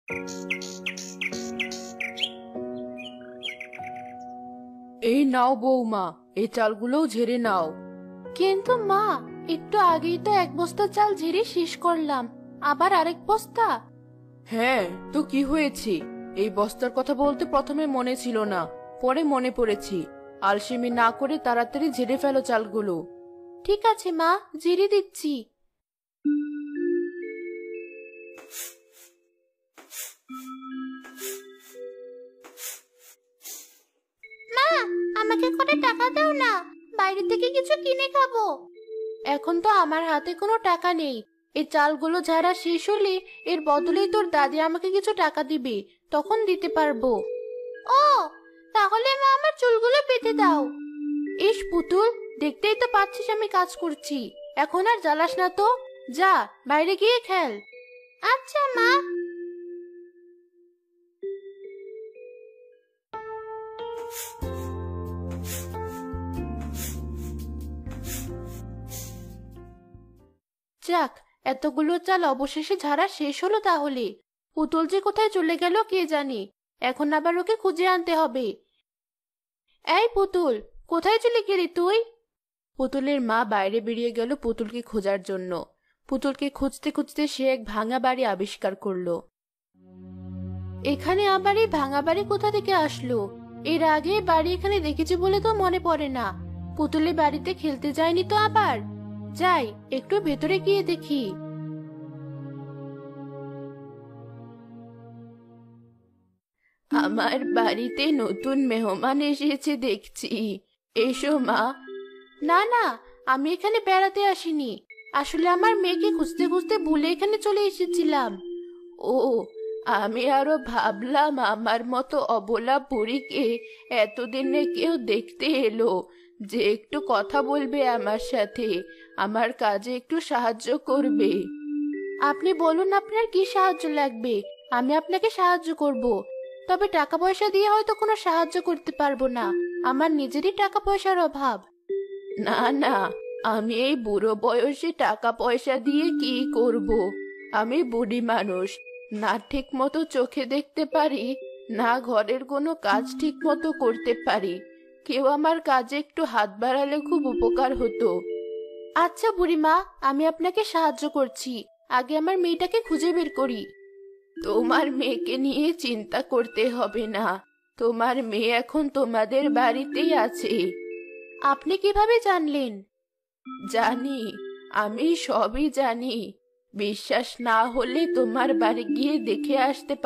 এই নাও বৌমা, এই চালগুলোও ঝেড়ে নাও। কিন্তু মা, একটু আগেই তো এক বস্তা চাল ঝেড়ে শেষ করলাম, আবার আরেক বস্তা? হ্যাঁ, তো কি হয়েছে? এই বস্তার কথা বলতে প্রথমে মনে ছিল না, পরে মনে পড়েছি। আলসেমি না করে তাড়াতাড়ি ঝেড়ে ফেলো চালগুলো। ঠিক আছে মা, ঝেড়ে দিচ্ছি। মা, আমাকে করে টাকা দাও না, বাইরে থেকে কিছু কিনে খাবো। এখন তো আমার হাতে কোনো টাকা নেই। এই চালগুলো ঝাড়া শেষ হলে এর বদলেই তোর দাদি আমাকে কিছু টাকা দিবে, তখন দিতে পারবো। ও, তাহলে মা আমার চুলগুলো বেঁধে দাও। ইস পুতুল, দেখতেই তো পাচ্ছিস আমি কাজ করছি, এখন আর জ্বালাস না তো। যা, বাইরে গিয়ে খেল। আচ্ছা মা। যাক, এতগুলো চাল অবশেষে ঝাড়া শেষ হলো তাহলে। পুতুল যে কোথায় চলে গেল কে জানে, এখন আবার ওকে খুঁজে আনতে হবে। এই পুতুল, কোথায় চলে গেলি তুই? পুতুলের মা বাইরে বেরিয়ে গেল পুতুলকে খোঁজার জন্য। পুতুলকে খুঁজতে খুঁজতে সে এক ভাঙা বাড়ি আবিষ্কার করলো। এখানে আবার এই ভাঙা বাড়ি কোথা থেকে আসলো? এর আগে এই বাড়ি এখানে দেখেছি বলে তো মনে পড়ে না। পুতুলের বাড়িতে খেলতে যায়নি তো আবার? যাই, একটু ভেতরে গিয়ে দেখি। আমার বাড়িতে নতুন মেহমান এসেছে দেখছি। এসো মা। না না, আমি এখানে বেড়াতে আসিনি, আসলে আমার মেয়েকে খুঁজতে খুঁজতে ভুলে এখানে চলে এসেছিলাম। ও, আমি আরো ভাবলাম আমার মতো অবলা বুড়িকে এতদিনে কেউ দেখতে এলো, যে একটু কথা বলবে আমার সাথে, আমার কাজে একটু সাহায্য করবে। আপনি বলুন আপনার কি সাহায্য লাগবে, আমি আপনাকে সাহায্য করব। তবে টাকা পয়সা দিয়ে হয়তো কোনো সাহায্য করতে পারবো না, আমার নিজেরই টাকা পয়সার অভাব। না না, আমি এই বুড়ো বয়সে টাকা পয়সা দিয়ে কি করব? আমি বুড়ি মানুষ, না ঠিক মতো চোখে দেখতে পারি, না ঘরের কোনো কাজ ঠিক মতো করতে পারি। কেউ আমার কাজে একটু হাত বাড়ালে খুব উপকার হতো। আচ্ছা বুড়িমা, আমি আপনাকে সাহায্য করছি, আগে আমার মেয়েটাকে খুঁজে বের করি। তোমার মেয়েকে নিয়ে চিন্তা করতে হবে না, তোমার মেয়ে এখন তোমাদের বাড়িতেই আছে। আপনি কিভাবে জানলেন? জানি, আমি সবই জানি। বিশ্বাস না হলে তোমার বাড়ি গিয়ে দেখে আসতে